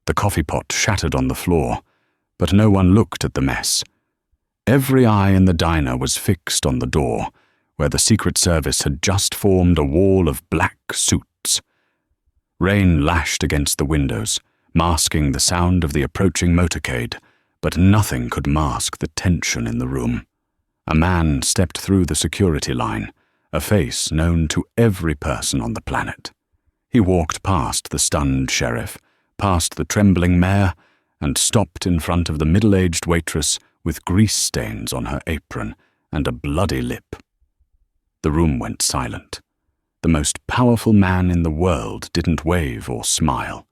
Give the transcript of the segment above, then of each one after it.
The coffee pot shattered on the floor, but no one looked at the mess. Every eye in the diner was fixed on the door, where the Secret Service had just formed a wall of black suits. Rain lashed against the windows, masking the sound of the approaching motorcade, but nothing could mask the tension in the room. A man stepped through the security line, a face known to every person on the planet. He walked past the stunned sheriff, past the trembling mayor, and stopped in front of the middle-aged waitress with grease stains on her apron and a bloody lip. The room went silent. The most powerful man in the world didn't wave or smile.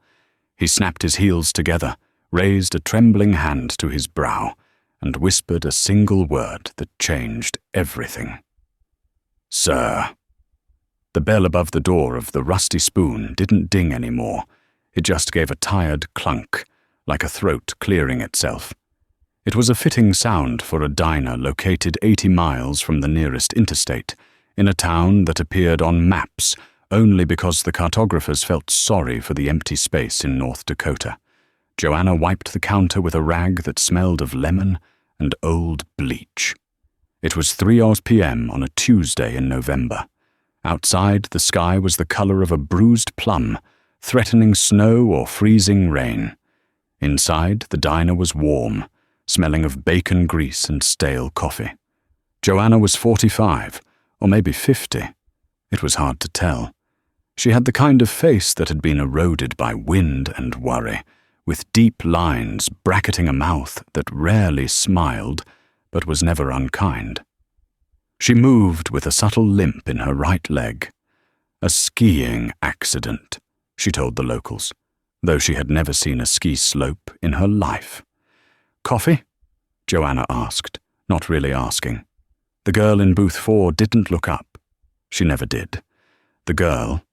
He snapped his heels together, raised a trembling hand to his brow, and whispered a single word that changed everything. "Sir." The bell above the door of the Rusty Spoon didn't ding anymore. It just gave a tired clunk, like a throat clearing itself. It was a fitting sound for a diner located 80 miles from the nearest interstate, in a town that appeared on maps only because the cartographers felt sorry for the empty space in North Dakota. Joanna wiped the counter with a rag that smelled of lemon and old bleach. It was 3 p.m. on a Tuesday in November. Outside, the sky was the color of a bruised plum, threatening snow or freezing rain. Inside, the diner was warm, smelling of bacon grease and stale coffee. Joanna was 45, or maybe 50. It was hard to tell. She had the kind of face that had been eroded by wind and worry, with deep lines bracketing a mouth that rarely smiled but was never unkind. She moved with a subtle limp in her right leg. A skiing accident, she told the locals, though she had never seen a ski slope in her life. "Coffee?" Joanna asked, not really asking. The girl in booth 4 didn't look up. She never did. The girl,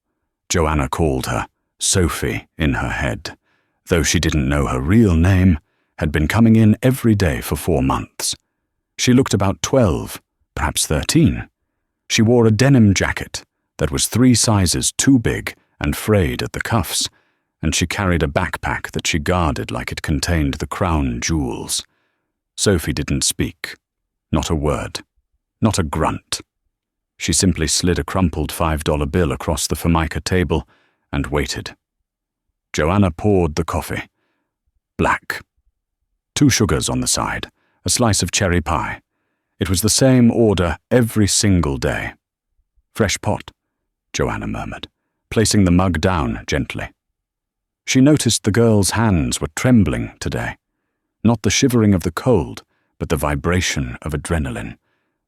Joanna called her Sophie in her head, though she didn't know her real name, had been coming in every day for 4 months. She looked about 12, perhaps 13. She wore a denim jacket that was 3 sizes too big and frayed at the cuffs, and she carried a backpack that she guarded like it contained the crown jewels. Sophie didn't speak. Not a word. Not a grunt. She simply slid a crumpled $5 bill across the Formica table and waited. Joanna poured the coffee. Black. 2 sugars on the side, a slice of cherry pie. It was the same order every single day. "Fresh pot," Joanna murmured, placing the mug down gently. She noticed the girl's hands were trembling today. Not the shivering of the cold, but the vibration of adrenaline.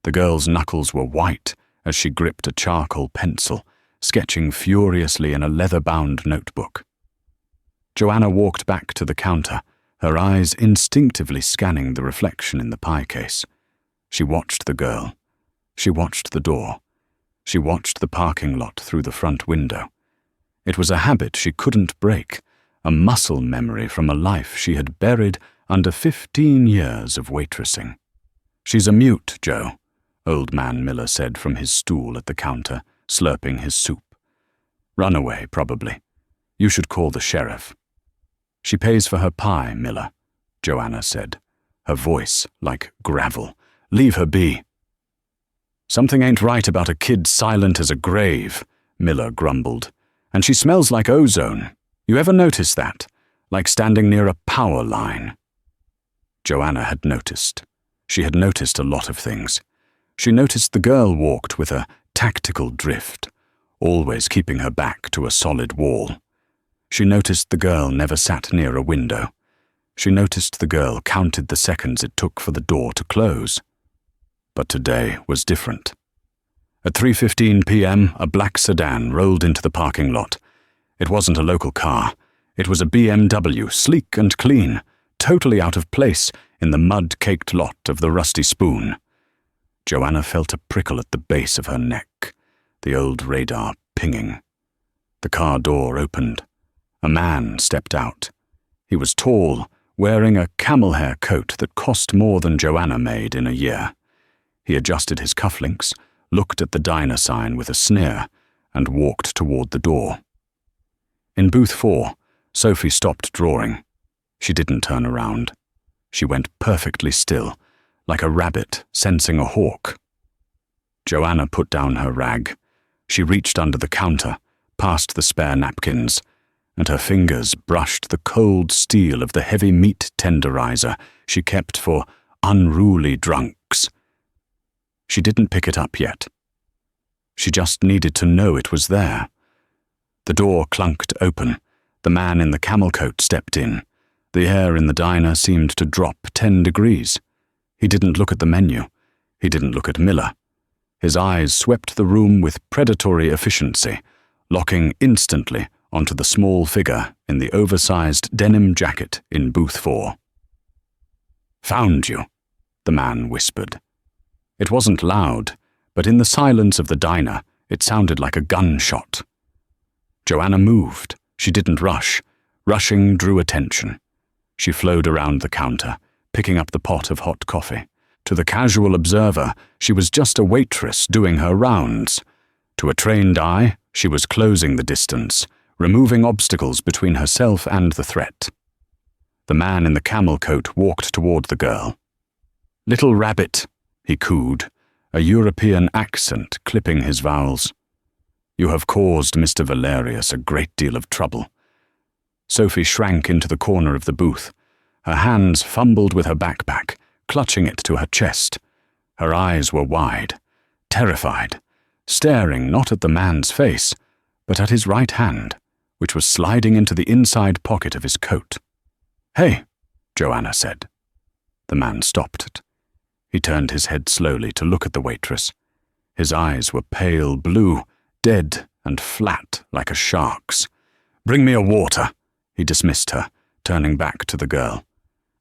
The girl's knuckles were white as she gripped a charcoal pencil, sketching furiously in a leather-bound notebook. Joanna walked back to the counter, her eyes instinctively scanning the reflection in the pie case. She watched the girl. She watched the door. She watched the parking lot through the front window. It was a habit she couldn't break, a muscle memory from a life she had buried under 15 years of waitressing. "She's a mute, Joe," Old Man Miller said from his stool at the counter, slurping his soup. "Runaway, probably. You should call the sheriff." "She pays for her pie, Miller," Joanna said, her voice like gravel. "Leave her be." "Something ain't right about a kid silent as a grave," Miller grumbled. "And she smells like ozone. You ever notice that? Like standing near a power line." Joanna had noticed. She had noticed a lot of things. She noticed the girl walked with a tactical drift, always keeping her back to a solid wall. She noticed the girl never sat near a window. She noticed the girl counted the seconds it took for the door to close. But today was different. At 3:15 p.m., a black sedan rolled into the parking lot. It wasn't a local car. It was a BMW, sleek and clean, totally out of place in the mud-caked lot of the Rusty Spoon. Joanna felt a prickle at the base of her neck, the old radar pinging. The car door opened. A man stepped out. He was tall, wearing a camel hair coat that cost more than Joanna made in a year. He adjusted his cufflinks, looked at the diner sign with a sneer, and walked toward the door. In booth 4, Sophie stopped drawing. She didn't turn around. She went perfectly still, like a rabbit sensing a hawk. Joanna put down her rag. She reached under the counter, past the spare napkins, and her fingers brushed the cold steel of the heavy meat tenderizer she kept for unruly drunks. She didn't pick it up yet. She just needed to know it was there. The door clunked open. The man in the camel coat stepped in. The air in the diner seemed to drop 10 degrees. He didn't look at the menu. He didn't look at Miller. His eyes swept the room with predatory efficiency, locking instantly onto the small figure in the oversized denim jacket in booth 4. "Found you," the man whispered. It wasn't loud, but in the silence of the diner, it sounded like a gunshot. Joanna moved. She didn't rush. Rushing drew attention. She flowed around the counter, picking up the pot of hot coffee. To the casual observer, she was just a waitress doing her rounds. To a trained eye, she was closing the distance, removing obstacles between herself and the threat. The man in the camel coat walked toward the girl. "Little rabbit," he cooed, a European accent clipping his vowels. "You have caused Mr. Valerius a great deal of trouble." Sophie shrank into the corner of the booth. Her hands fumbled with her backpack, clutching it to her chest. Her eyes were wide, terrified, staring not at the man's face, but at his right hand, which was sliding into the inside pocket of his coat. "Hey," Joanna said. The man stopped it. He turned his head slowly to look at the waitress. His eyes were pale blue, dead and flat like a shark's. "Bring me a water," he dismissed her, turning back to the girl.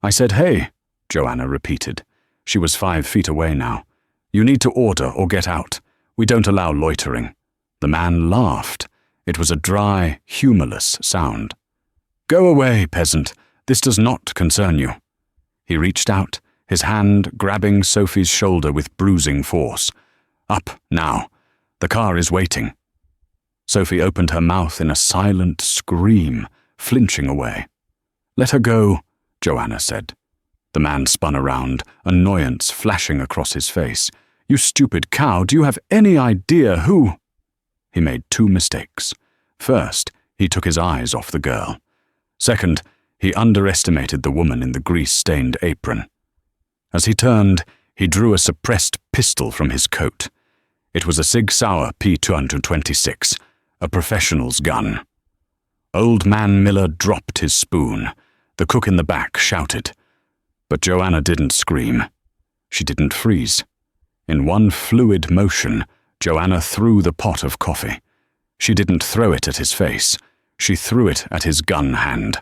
"I said hey," Joanna repeated. She was 5 feet away now. "You need to order or get out. We don't allow loitering." The man laughed. It was a dry, humorless sound. "Go away, peasant. This does not concern you." He reached out, his hand grabbing Sophie's shoulder with bruising force. "Up, now. The car is waiting." Sophie opened her mouth in a silent scream, flinching away. "Let her go," Joanna said. The man spun around, annoyance flashing across his face. "You stupid cow, do you have any idea who—" He made 2 mistakes. First, he took his eyes off the girl. Second, he underestimated the woman in the grease-stained apron. As he turned, he drew a suppressed pistol from his coat. It was a Sig Sauer P226, a professional's gun. Old Man Miller dropped his spoon. The cook in the back shouted. But Joanna didn't scream. She didn't freeze. In one fluid motion, Joanna threw the pot of coffee. She didn't throw it at his face. She threw it at his gun hand.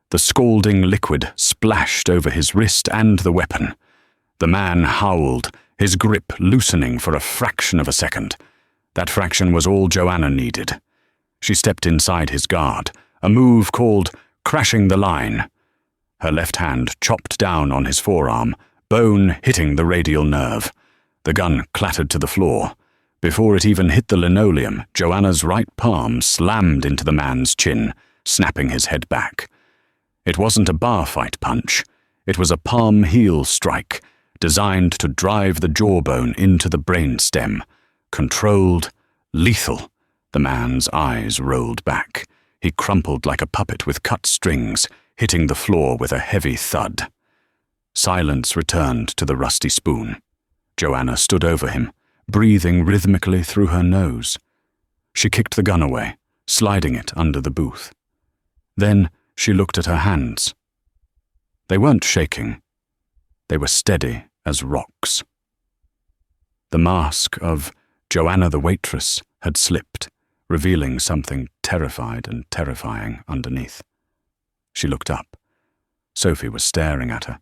The scalding liquid splashed over his wrist and the weapon. The man howled, his grip loosening for a fraction of a second. That fraction was all Joanna needed. She stepped inside his guard, a move called crashing the line. Her left hand chopped down on his forearm, bone hitting the radial nerve. The gun clattered to the floor. Before it even hit the linoleum, Joanna's right palm slammed into the man's chin, snapping his head back. It wasn't a bar fight punch. It was a palm heel strike, designed to drive the jawbone into the brainstem. Controlled, lethal. The man's eyes rolled back. He crumpled like a puppet with cut strings, hitting the floor with a heavy thud. Silence returned to the rusty spoon. Joanna stood over him, breathing rhythmically through her nose. She kicked the gun away, sliding it under the booth. Then she looked at her hands. They weren't shaking. They were steady as rocks. The mask of Joanna the waitress had slipped, revealing something terrified and terrifying underneath. She looked up. Sophie was staring at her.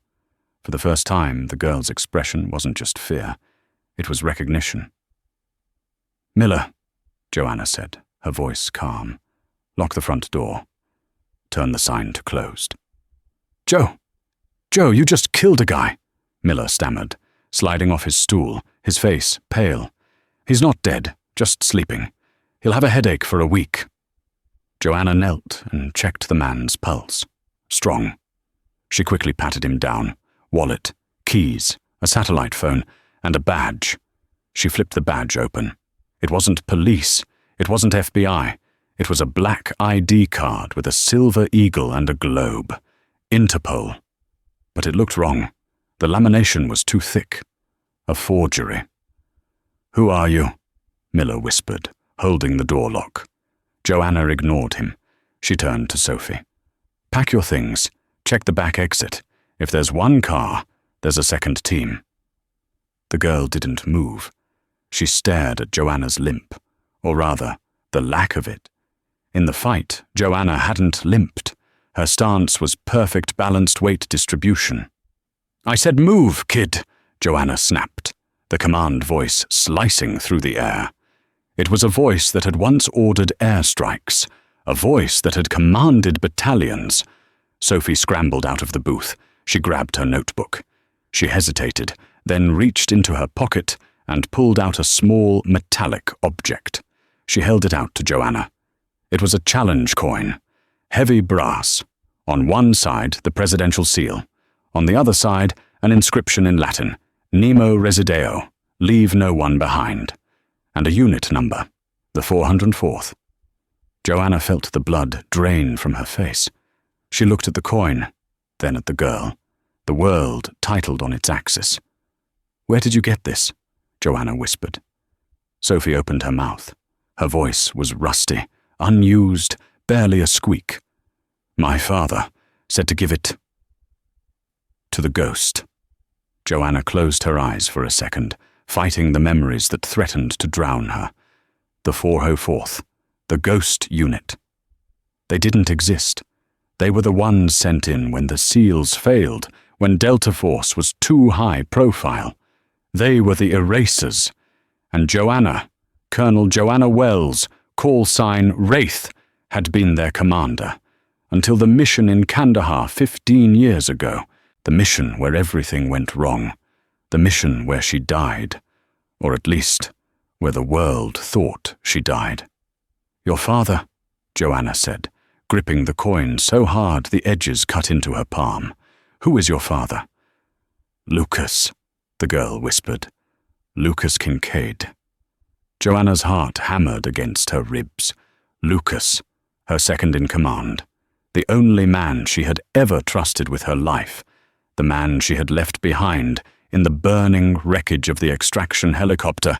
For the first time, the girl's expression wasn't just fear. It was recognition. "Miller," Joanna said, her voice calm. "Lock the front door. Turn the sign to closed." Joe, you just killed a guy," Miller stammered, sliding off his stool, his face pale. "He's not dead, just sleeping. He'll have a headache for a week." Joanna knelt and checked the man's pulse. Strong. She quickly patted him down. Wallet, keys, a satellite phone, and a badge. She flipped the badge open. It wasn't police. It wasn't FBI. It was a black ID card with a silver eagle and a globe. Interpol. But it looked wrong. The lamination was too thick. A forgery. "Who are you?" Miller whispered, holding the door lock. Joanna ignored him. She turned to Sophie. "Pack your things. Check the back exit. If there's one car, there's a second team." The girl didn't move. She stared at Joanna's limp, or rather, the lack of it. In the fight, Joanna hadn't limped. Her stance was perfect balanced weight distribution. "I said move, kid," Joanna snapped, the command voice slicing through the air. It was a voice that had once ordered airstrikes, a voice that had commanded battalions. Sophie scrambled out of the booth. She grabbed her notebook. She hesitated, then reached into her pocket and pulled out a small metallic object. She held it out to Joanna. It was a challenge coin, heavy brass. On one side, the presidential seal. On the other side, an inscription in Latin, Nemo Resideo, leave no one behind, and a unit number, the 404th. Joanna felt the blood drain from her face. She looked at the coin, then at the girl, the world titled on its axis. "Where did you get this?" Joanna whispered. Sophie opened her mouth. Her voice was rusty, unused, barely a squeak. "My father said to give it to the ghost." Joanna closed her eyes for a second, fighting the memories that threatened to drown her. The 404th, the ghost unit. They didn't exist. They were the ones sent in when the SEALs failed, when Delta Force was too high profile. They were the erasers. And Joanna, Colonel Joanna Wells, call sign Wraith, had been their commander. Until the mission in Kandahar 15 years ago, the mission where everything went wrong, the mission where she died, or at least where the world thought she died. "Your father," Joanna said, gripping the coin so hard the edges cut into her palm. "Who is your father?" "Lucas," the girl whispered. "Lucas Kincaid." Joanna's heart hammered against her ribs. Lucas, her second in command, the only man she had ever trusted with her life, the man she had left behind in the burning wreckage of the extraction helicopter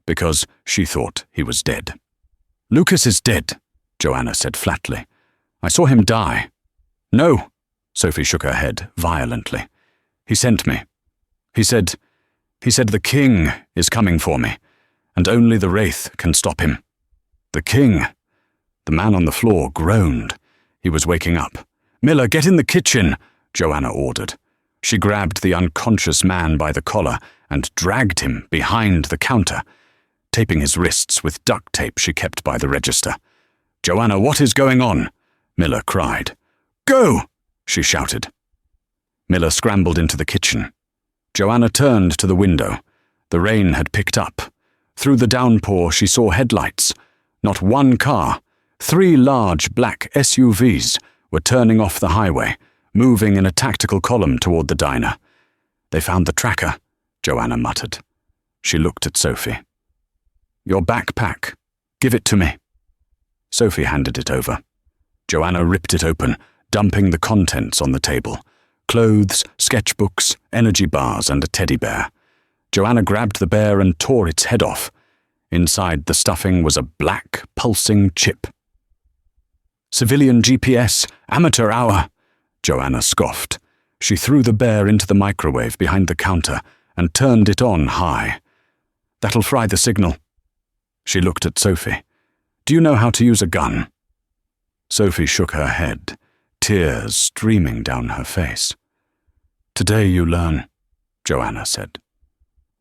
because she thought he was dead. "Lucas is dead," Joanna said flatly. "I saw him die." "No," Sophie shook her head violently. "He sent me. He said the king is coming for me, and only the Wraith can stop him." "The king?" The man on the floor groaned. He was waking up. "Miller, get in the kitchen," Joanna ordered. She grabbed the unconscious man by the collar and dragged him behind the counter, taping his wrists with duct tape she kept by the register. "Joanna, what is going on?" Miller cried. "Go!" she shouted. Miller scrambled into the kitchen. Joanna turned to the window. The rain had picked up. Through the downpour she saw headlights. Not one car. 3 large black SUVs were turning off the highway, moving in a tactical column toward the diner. "They found the tracker," Joanna muttered. She looked at Sophie. "Your backpack. Give it to me." Sophie handed it over. Joanna ripped it open, dumping the contents on the table. Clothes, sketchbooks, energy bars, and a teddy bear. Joanna grabbed the bear and tore its head off. Inside the stuffing was a black, pulsing chip. "Civilian GPS, amateur hour," Joanna scoffed. She threw the bear into the microwave behind the counter and turned it on high. "That'll fry the signal." She looked at Sophie. "Do you know how to use a gun?" Sophie shook her head, tears streaming down her face. "Today you learn," Joanna said.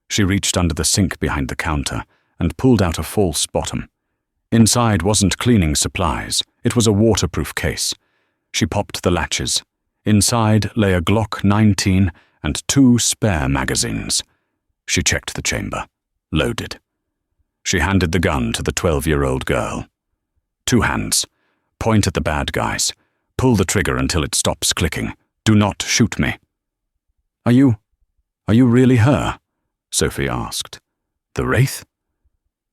She reached under the sink behind the counter and pulled out a false bottom. Inside wasn't cleaning supplies. It was a waterproof case. She popped the latches. Inside lay a Glock 19 and 2 spare magazines. She checked the chamber. Loaded. She handed the gun to the 12-year-old girl. 2 hands. Point at the bad guys. Pull the trigger until it stops clicking. Do not shoot me." Are you really her?" Sophie asked. "The wraith?"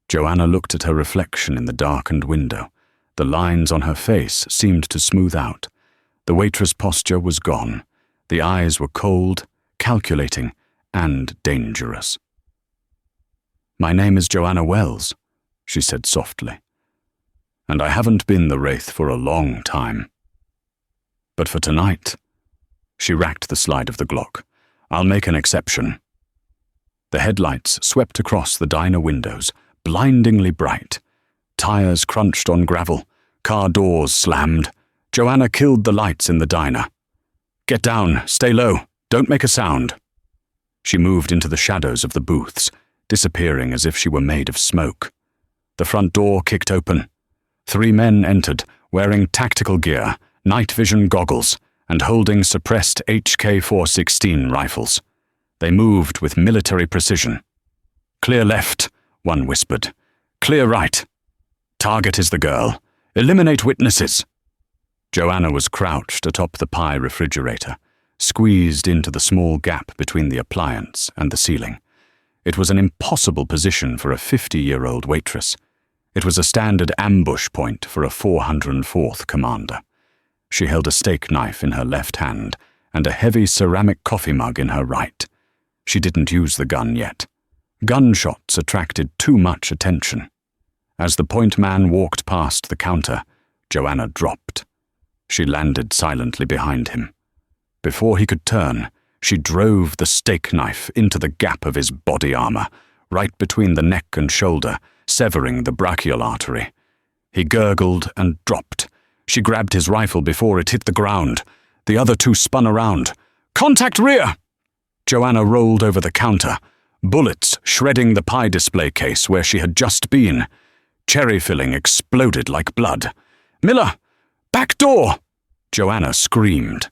Joanna looked at her reflection in the darkened window. The lines on her face seemed to smooth out. The waitress posture was gone. The eyes were cold, calculating, and dangerous. "My name is Joanna Wells," she said softly. "And I haven't been the wraith for a long time. But for tonight," she racked the slide of the Glock, "I'll make an exception." The headlights swept across the diner windows, blindingly bright. Tires crunched on gravel, car doors slammed. Joanna killed the lights in the diner. "Get down, stay low, don't make a sound." She moved into the shadows of the booths, disappearing as if she were made of smoke. The front door kicked open. 3 men entered, wearing tactical gear, night vision goggles, and holding suppressed HK-416 rifles. They moved with military precision. "Clear left," one whispered. "Clear right. Target is the girl. Eliminate witnesses." Joanna was crouched atop the pie refrigerator, squeezed into the small gap between the appliance and the ceiling. It was an impossible position for a 50-year-old waitress. It was a standard ambush point for a 404th commander. She held a steak knife in her left hand and a heavy ceramic coffee mug in her right. She didn't use the gun yet. Gunshots attracted too much attention. As the point man walked past the counter, Joanna dropped. She landed silently behind him. Before he could turn, she drove the steak knife into the gap of his body armor, right between the neck and shoulder, severing the brachial artery. He gurgled and dropped. She grabbed his rifle before it hit the ground. The other 2 spun around. "Contact rear!" Joanna rolled over the counter, bullets shredding the pie display case where she had just been. Cherry filling exploded like blood. "Miller! Back door!" Joanna screamed.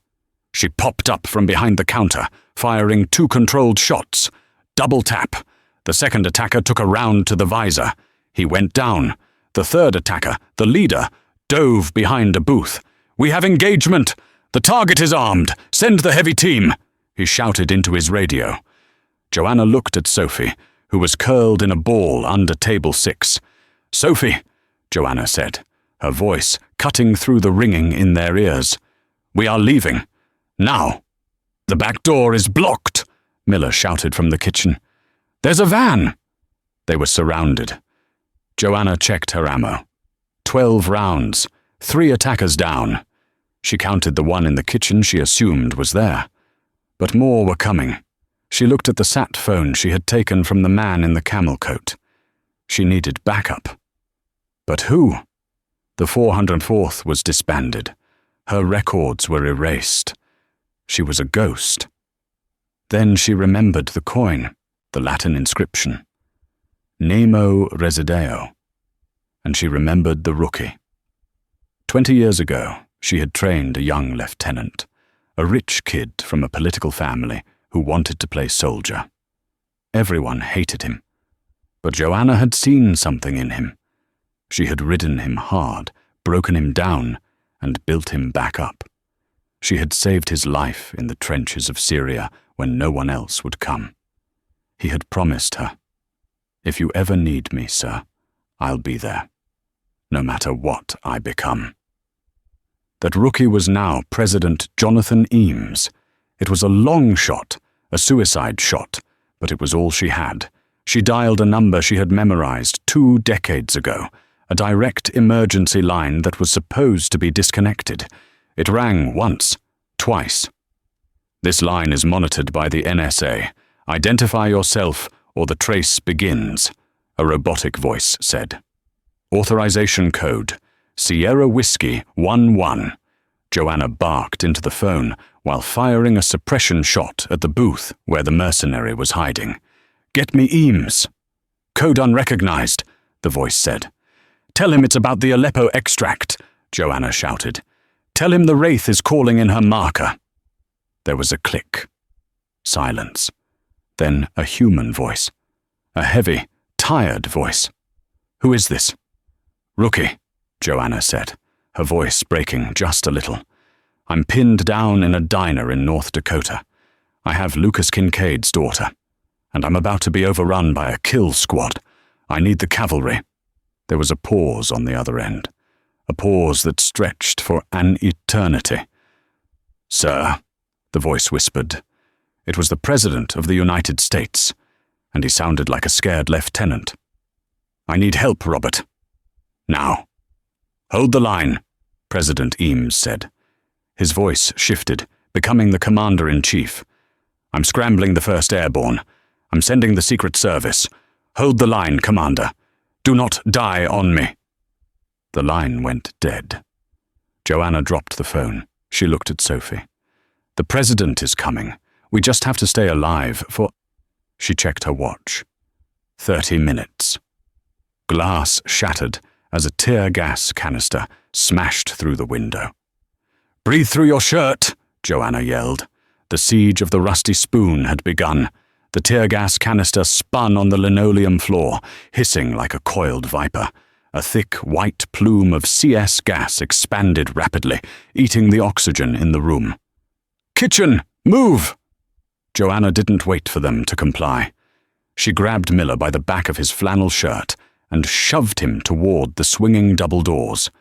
She popped up from behind the counter, firing 2 controlled shots. Double tap. The second attacker took a round to the visor. He went down. The third attacker, the leader, dove behind a booth. "We have engagement! The target is armed! Send the heavy team!" he shouted into his radio. Joanna looked at Sophie, who was curled in a ball under table 6. "Sophie," Joanna said, her voice cutting through the ringing in their ears. "We are leaving. Now." "The back door is blocked," Miller shouted from the kitchen. "There's a van." They were surrounded. Joanna checked her ammo. 12 rounds, 3 attackers down. She counted the one in the kitchen she assumed was there. But more were coming. She looked at the sat phone she had taken from the man in the camel coat. She needed backup. But who? The 404th was disbanded. Her records were erased. She was a ghost. Then she remembered the coin, the Latin inscription. Nemo resideo. And she remembered the rookie. 20 years ago, she had trained a young lieutenant, a rich kid from a political family who wanted to play soldier. Everyone hated him. But Joanna had seen something in him. She had ridden him hard, broken him down, and built him back up. She had saved his life in the trenches of Syria when no one else would come. He had promised her, "If you ever need me, sir, I'll be there, no matter what I become." That rookie was now President Jonathan Eames. It was a long shot, a suicide shot, but it was all she had. She dialed a number she had memorized 2 decades ago, a direct emergency line that was supposed to be disconnected. It rang once, twice. "This line is monitored by the NSA. Identify yourself or the trace begins," a robotic voice said. "Authorization code, Sierra Whiskey 11. Joanna barked into the phone while firing a suppression shot at the booth where the mercenary was hiding. "Get me Eames." "Code unrecognized," the voice said. "Tell him it's about the Aleppo extract," Joanna shouted. "Tell him the wraith is calling in her marker." There was a click. Silence. Then a human voice. A heavy, tired voice. "Who is this?" "Rookie," Joanna said, her voice breaking just a little. I'm pinned down in a diner in North Dakota. I have Lucas Kincaid's daughter, and I'm about to be overrun by a kill squad. I need the cavalry." There was a pause on the other end, a pause that stretched for an eternity. "Sir," the voice whispered. It was the President of the United States, and he sounded like a scared lieutenant. "I need help, Robert. Now." "Hold the line," President Eames said. His voice shifted, becoming the Commander-in-Chief. "I'm scrambling the 1st Airborne. I'm sending the Secret Service. Hold the line, Commander. Do not die on me." The line went dead. Joanna dropped the phone. She looked at Sophie. "The President is coming. We just have to stay alive for—" She checked her watch. 30 minutes. Glass shattered as a tear gas canister smashed through the window. "Breathe through your shirt," Joanna yelled. The siege of the rusty spoon had begun. The tear gas canister spun on the linoleum floor, hissing like a coiled viper. A thick, white plume of CS gas expanded rapidly, eating the oxygen in the room. "Kitchen, move!" Joanna didn't wait for them to comply. She grabbed Miller by the back of his flannel shirt and shoved him toward the swinging double doors.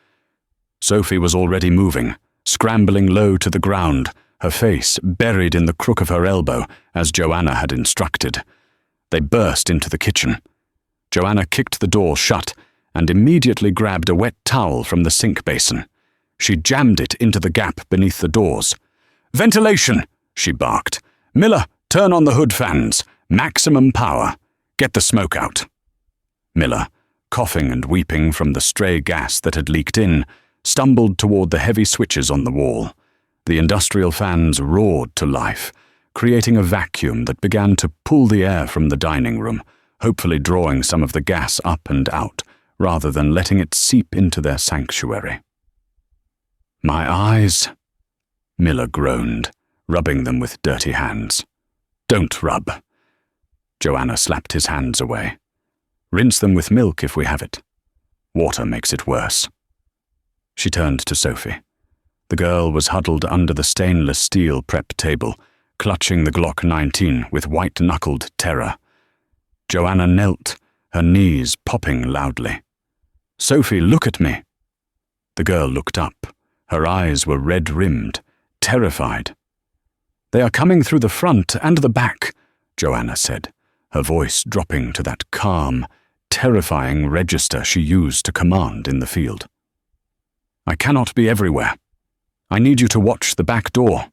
Sophie was already moving, scrambling low to the ground, her face buried in the crook of her elbow, as Joanna had instructed. They burst into the kitchen. Joanna kicked the door shut and immediately grabbed a wet towel from the sink basin. She jammed it into the gap beneath the doors. "Ventilation!" she barked. "Miller, turn on the hood fans. Maximum power. Get the smoke out." Miller, coughing and weeping from the stray gas that had leaked in, stumbled toward the heavy switches on the wall. The industrial fans roared to life, creating a vacuum that began to pull the air from the dining room, hopefully drawing some of the gas up and out, rather than letting it seep into their sanctuary. "My eyes," Miller groaned, rubbing them with dirty hands. "Don't rub." Joanna slapped his hands away. "Rinse them with milk if we have it. Water makes it worse." She turned to Sophie. The girl was huddled under the stainless steel prep table, clutching the Glock 19 with white-knuckled terror. Joanna knelt, her knees popping loudly. "Sophie, look at me." The girl looked up. Her eyes were red-rimmed, terrified. "They are coming through the front and the back," Joanna said, her voice dropping to that calm, terrifying register she used to command in the field. "I cannot be everywhere. I need you to watch the back door."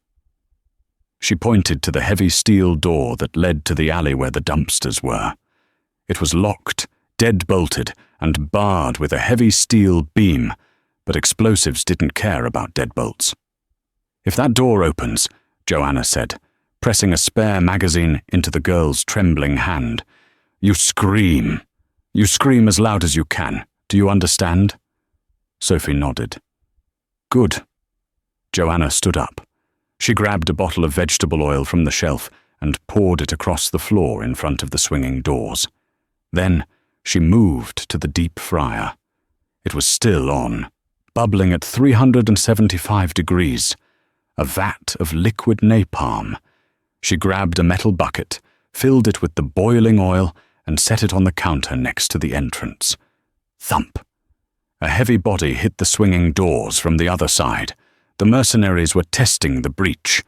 She pointed to the heavy steel door that led to the alley where the dumpsters were. It was locked, dead-bolted, and barred with a heavy steel beam, but explosives didn't care about deadbolts. "If that door opens," Joanna said, pressing a spare magazine into the girl's trembling hand, "you scream. You scream as loud as you can. Do you understand?" Sophie nodded. "Good." Joanna stood up. She grabbed a bottle of vegetable oil from the shelf and poured it across the floor in front of the swinging doors. Then she moved to the deep fryer. It was still on, bubbling at 375 degrees, a vat of liquid napalm. She grabbed a metal bucket, filled it with the boiling oil, and set it on the counter next to the entrance. Thump! A heavy body hit the swinging doors from the other side. The mercenaries were testing the breach.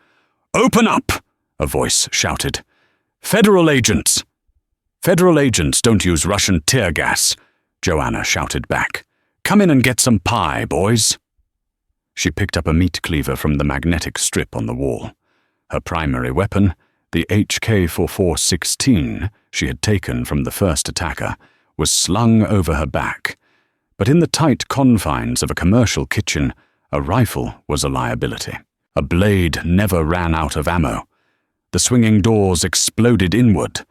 "Open up!" a voice shouted. "Federal agents!" "Federal agents don't use Russian tear gas," Joanna shouted back. "Come in and get some pie, boys." She picked up a meat cleaver from the magnetic strip on the wall. Her primary weapon, the HK-4416 she had taken from the first attacker, was slung over her back. But in the tight confines of a commercial kitchen, a rifle was a liability. A blade never ran out of ammo. The swinging doors exploded inward.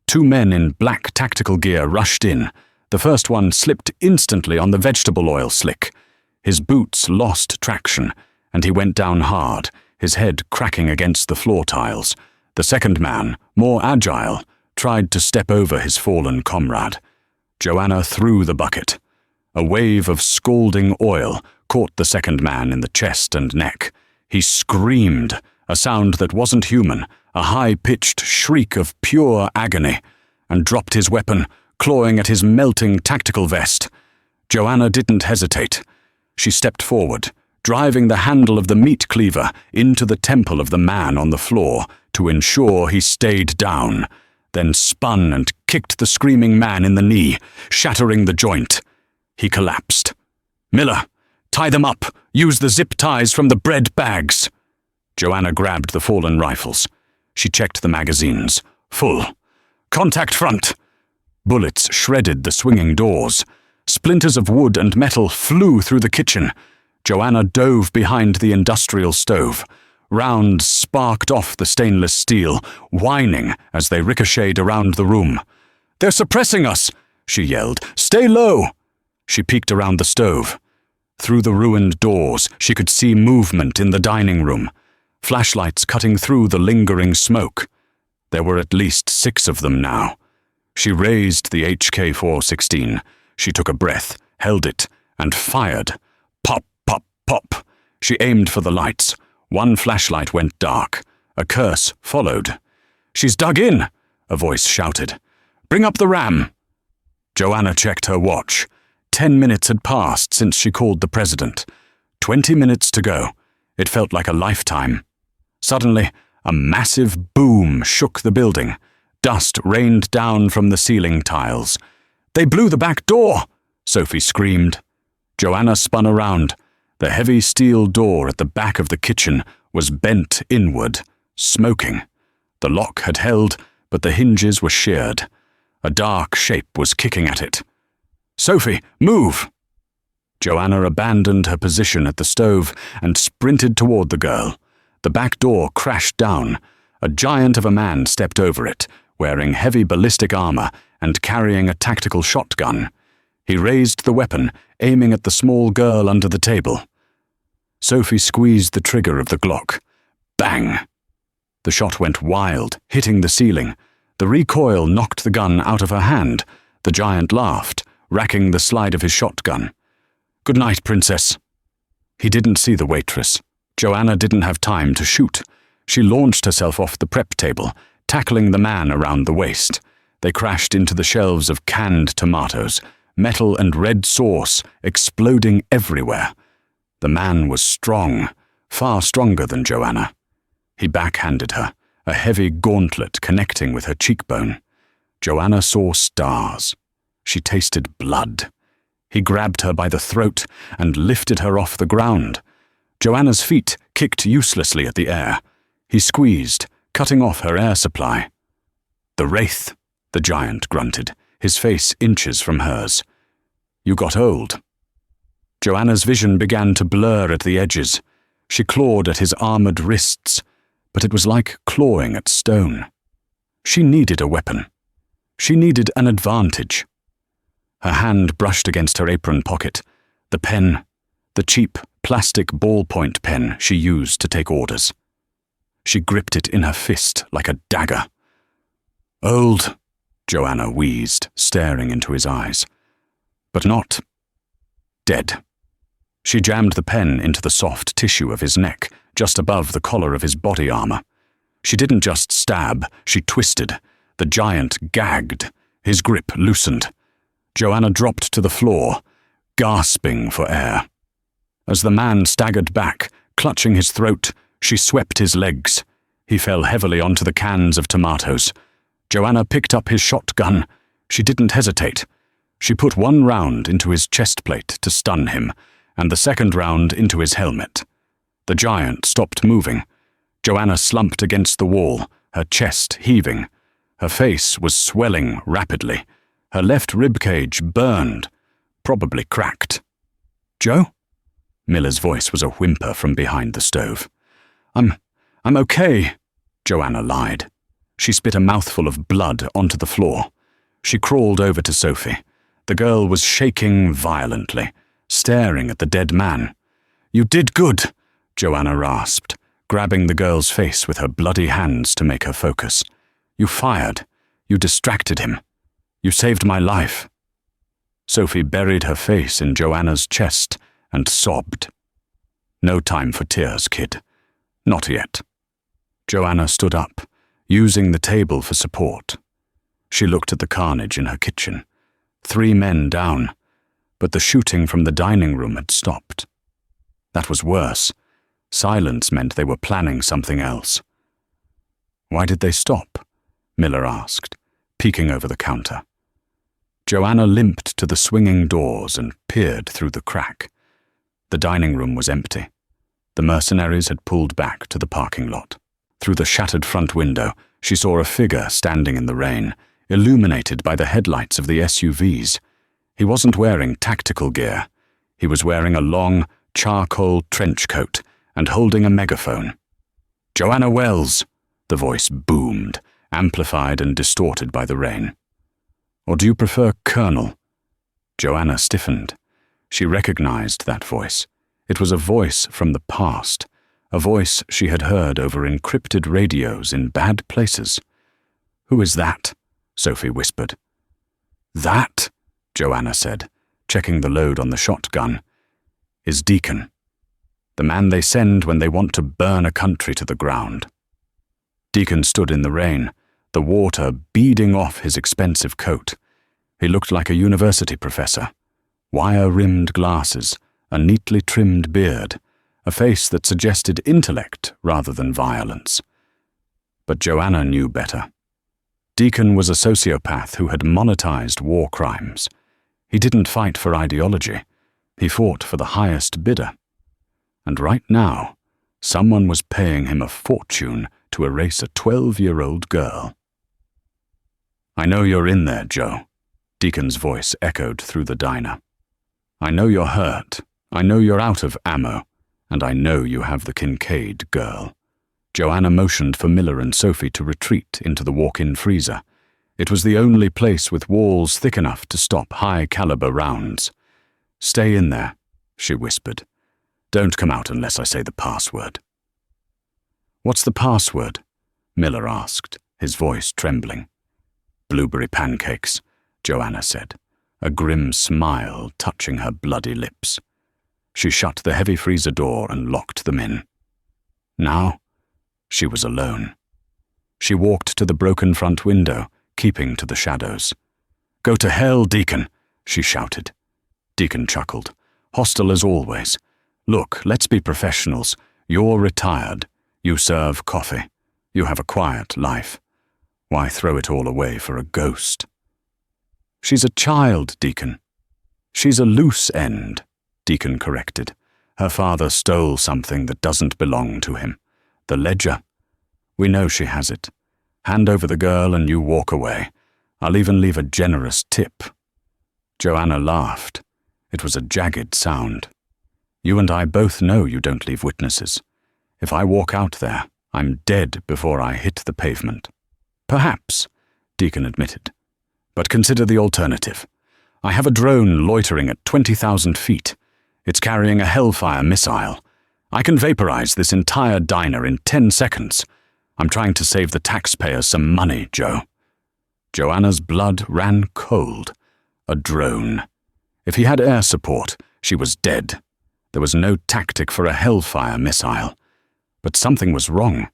Two men in black tactical gear rushed in. The first one slipped instantly on the vegetable oil slick. His boots lost traction, and he went down hard, his head cracking against the floor tiles. The second man, more agile, tried to step over his fallen comrade. Joanna threw the bucket. A wave of scalding oil caught the second man in the chest and neck. He screamed, a sound that wasn't human, a high-pitched shriek of pure agony, and dropped his weapon, clawing at his melting tactical vest. Joanna didn't hesitate. She stepped forward, driving the handle of the meat cleaver into the temple of the man on the floor to ensure he stayed down, then spun and kicked the screaming man in the knee, shattering the joint. He collapsed. "Miller, tie them up. Use the zip ties from the bread bags." Joanna grabbed the fallen rifles. She checked the magazines. Full. "Contact front." Bullets shredded the swinging doors. Splinters of wood and metal flew through the kitchen. Joanna dove behind the industrial stove. Rounds sparked off the stainless steel, whining as they ricocheted around the room. "They're suppressing us!" she yelled. "Stay low!" She peeked around the stove. Through the ruined doors, she could see movement in the dining room, flashlights cutting through the lingering smoke. There were at least 6 of them now. She raised the HK-416. She took a breath, held it, and fired. Pop, pop, pop. She aimed for the lights. One flashlight went dark. A curse followed. "She's dug in!" a voice shouted. "Bring up the ram!" Joanna checked her watch. 10 minutes had passed since she called the president. 20 minutes to go. It felt like a lifetime. Suddenly, a massive boom shook the building. Dust rained down from the ceiling tiles. "They blew the back door!" Sophie screamed. Joanna spun around. The heavy steel door at the back of the kitchen was bent inward, smoking. The lock had held, but the hinges were sheared. A dark shape was kicking at it. "Sophie, move!" Joanna abandoned her position at the stove and sprinted toward the girl. The back door crashed down. A giant of a man stepped over it, wearing heavy ballistic armor and carrying a tactical shotgun. He raised the weapon, aiming at the small girl under the table. Sophie squeezed the trigger of the Glock. Bang! The shot went wild, hitting the ceiling. The recoil knocked the gun out of her hand. The giant laughed, racking the slide of his shotgun. "Good night, Princess." He didn't see the waitress. Joanna didn't have time to shoot. She launched herself off the prep table, tackling the man around the waist. They crashed into the shelves of canned tomatoes, metal and red sauce exploding everywhere. The man was strong, far stronger than Joanna. He backhanded her, a heavy gauntlet connecting with her cheekbone. Joanna saw stars. She tasted blood. He grabbed her by the throat and lifted her off the ground. Joanna's feet kicked uselessly at the air. He squeezed, cutting off her air supply. "The Wraith," the giant grunted, his face inches from hers. "You got old." Joanna's vision began to blur at the edges. She clawed at his armored wrists, but it was like clawing at stone. She needed a weapon. She needed an advantage. Her hand brushed against her apron pocket. The pen, the cheap plastic ballpoint pen she used to take orders. She gripped it in her fist like a dagger. "Old," Joanna wheezed, staring into his eyes. But not dead. She jammed the pen into the soft tissue of his neck, just above the collar of his body armor. She didn't just stab, she twisted. The giant gagged. His grip loosened. Joanna dropped to the floor, gasping for air. As the man staggered back, clutching his throat, she swept his legs. He fell heavily onto the cans of tomatoes. Joanna picked up his shotgun. She didn't hesitate. She put one round into his chest plate to stun him, and the second round into his helmet. The giant stopped moving. Joanna slumped against the wall, her chest heaving. Her face was swelling rapidly. Her left ribcage burned, probably cracked. "Joe?" Miller's voice was a whimper from behind the stove. I'm okay," Joanna lied. She spit a mouthful of blood onto the floor. She crawled over to Sophie. The girl was shaking violently, staring at the dead man. "You did good," Joanna rasped, grabbing the girl's face with her bloody hands to make her focus. "You fired. You distracted him. You saved my life." Sophie buried her face in Joanna's chest and sobbed. "No time for tears, kid. Not yet. Joanna stood up, using the table for support. She looked at the carnage in her kitchen. 3 men down, but the shooting from the dining room had stopped. That was worse. Silence meant they were planning something else. Why did they stop? Miller asked, peeking over the counter. Joanna limped to the swinging doors and peered through the crack. The dining room was empty. The mercenaries had pulled back to the parking lot. Through the shattered front window, she saw a figure standing in the rain, illuminated by the headlights of the SUVs. He wasn't wearing tactical gear. He was wearing a long, charcoal trench coat and holding a megaphone. "Joanna Wells," the voice boomed, amplified and distorted by the rain. "Or do you prefer Colonel?" Joanna stiffened. She recognized that voice. It was a voice from the past, a voice she had heard over encrypted radios in bad places. "Who is that?" Sophie whispered. "That," Joanna said, checking the load on the shotgun, "is Deacon. The man they send when they want to burn a country to the ground." Deacon stood in the rain, the water beading off his expensive coat. He looked like a university professor. Wire-rimmed glasses, a neatly trimmed beard, a face that suggested intellect rather than violence. But Joanna knew better. Deacon was a sociopath who had monetized war crimes. He didn't fight for ideology. He fought for the highest bidder. And right now, someone was paying him a fortune to erase a 12-year-old girl. "I know you're in there, Joe," Deacon's voice echoed through the diner. "I know you're hurt. I know you're out of ammo. And I know you have the Kincaid girl." Joanna motioned for Miller and Sophie to retreat into the walk-in freezer. It was the only place with walls thick enough to stop high-caliber rounds. "Stay in there," she whispered. "Don't come out unless I say the password." "What's the password?" Miller asked, his voice trembling. "Blueberry pancakes," Joanna said, a grim smile touching her bloody lips. She shut the heavy freezer door and locked them in. Now, she was alone. She walked to the broken front window, keeping to the shadows. "Go to hell, Deacon," she shouted. Deacon chuckled. "Hostile as always. Look, let's be professionals. You're retired. You serve coffee. You have a quiet life. Why throw it all away for a ghost?" "She's a child, Deacon." "She's a loose end," Deacon corrected. "Her father stole something that doesn't belong to him. The ledger. We know she has it. Hand over the girl and you walk away. I'll even leave a generous tip." Joanna laughed. It was a jagged sound. "You and I both know you don't leave witnesses. If I walk out there, I'm dead before I hit the pavement." "Perhaps," Deacon admitted. "But consider the alternative. I have a drone loitering at 20,000 feet. It's carrying a Hellfire missile. I can vaporize this entire diner in 10 seconds. I'm trying to save the taxpayers some money, Joe." Joanna's blood ran cold. A drone. If he had air support, she was dead. There was no tactic for a Hellfire missile. But something was wrong.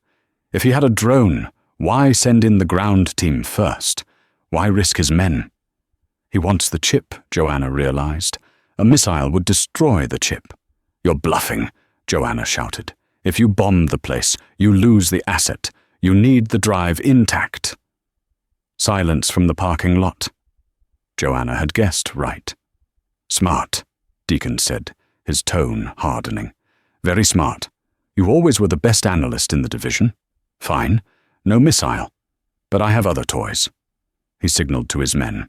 If he had a drone, why send in the ground team first? Why risk his men? He wants the chip, Joanna realized. A missile would destroy the chip. "You're bluffing," Joanna shouted. "If you bomb the place, you lose the asset. You need the drive intact." Silence from the parking lot. Joanna had guessed right. "Smart," Deacon said, his tone hardening. "Very smart. You always were the best analyst in the division. Fine. No missile. But I have other toys." He signaled to his men.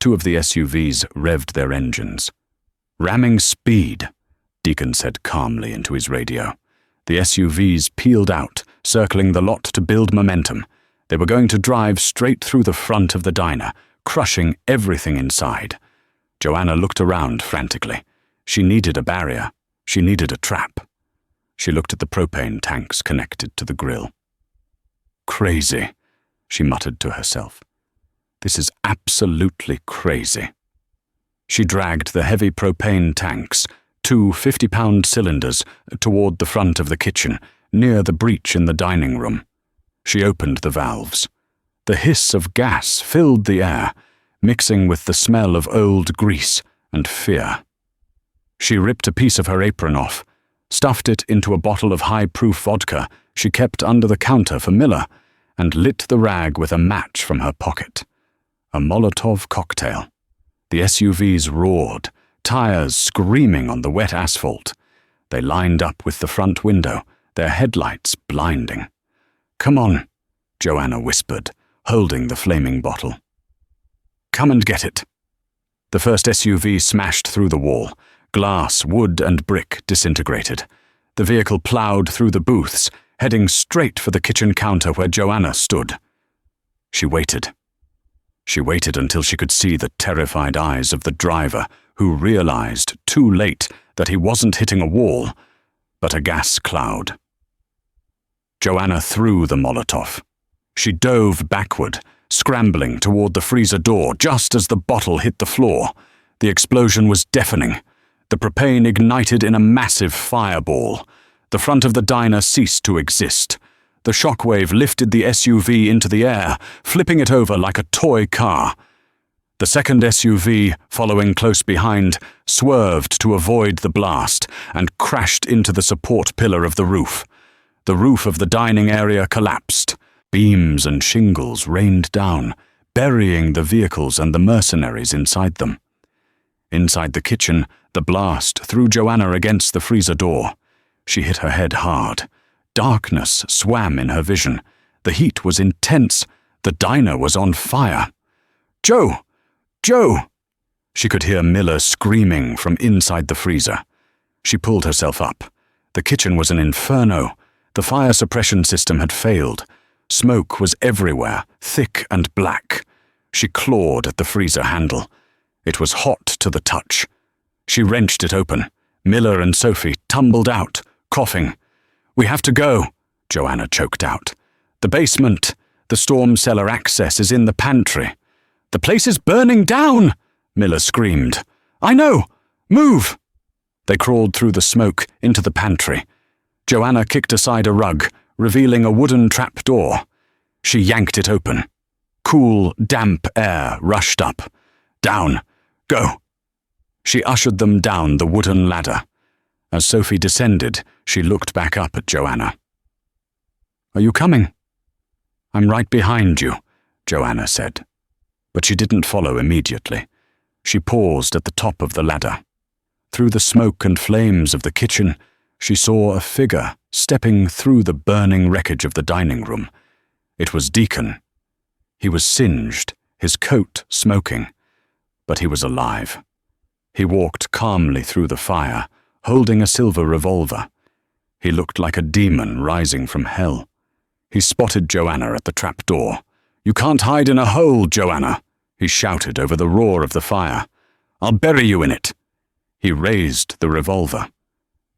2 of the SUVs revved their engines. "Ramming speed," Deacon said calmly into his radio. The SUVs peeled out, circling the lot to build momentum. They were going to drive straight through the front of the diner, crushing everything inside. Joanna looked around frantically. She needed a barrier. She needed a trap. She looked at the propane tanks connected to the grill. "Crazy," she muttered to herself. "This is absolutely crazy." She dragged the heavy propane tanks, 2 50-pound cylinders, toward the front of the kitchen, near the breach in the dining room. She opened the valves. The hiss of gas filled the air, mixing with the smell of old grease and fear. She ripped a piece of her apron off, stuffed it into a bottle of high-proof vodka she kept under the counter for Miller, and lit the rag with a match from her pocket. A Molotov cocktail. The SUVs roared, tires screaming on the wet asphalt. They lined up with the front window, their headlights blinding. "Come on," Joanna whispered, holding the flaming bottle. "Come and get it." The first SUV smashed through the wall. Glass, wood, and brick disintegrated. The vehicle plowed through the booths, heading straight for the kitchen counter where Joanna stood. She waited. She waited until she could see the terrified eyes of the driver, who realized, too late, that he wasn't hitting a wall, but a gas cloud. Joanna threw the Molotov. She dove backward, scrambling toward the freezer door just as the bottle hit the floor. The explosion was deafening. The propane ignited in a massive fireball. The front of the diner ceased to exist. The shockwave lifted the SUV into the air, flipping it over like a toy car. The second SUV, following close behind, swerved to avoid the blast and crashed into the support pillar of the roof. The roof of the dining area collapsed. Beams and shingles rained down, burying the vehicles and the mercenaries inside them. Inside the kitchen, the blast threw Joanna against the freezer door. She hit her head hard. Darkness swam in her vision. The heat was intense. The diner was on fire. "Joe! Joe!" She could hear Miller screaming from inside the freezer. She pulled herself up. The kitchen was an inferno. The fire suppression system had failed. Smoke was everywhere, thick and black. She clawed at the freezer handle. It was hot to the touch. She wrenched it open. Miller and Sophie tumbled out, coughing. "We have to go," Joanna choked out. "The basement. The storm cellar access is in the pantry." "The place is burning down!" Miller screamed. "I know! Move!" They crawled through the smoke into the pantry. Joanna kicked aside a rug, revealing a wooden trap door. She yanked it open. Cool, damp air rushed up. "Down! Go!" She ushered them down the wooden ladder. As Sophie descended, she looked back up at Joanna. "Are you coming?" "I'm right behind you," Joanna said. But she didn't follow immediately. She paused at the top of the ladder. Through the smoke and flames of the kitchen, she saw a figure stepping through the burning wreckage of the dining room. It was Deacon. He was singed, his coat smoking, but he was alive. He walked calmly through the fire, holding a silver revolver. He looked like a demon rising from hell. He spotted Joanna at the trap door. "You can't hide in a hole, Joanna," he shouted over the roar of the fire. "I'll bury you in it." He raised the revolver.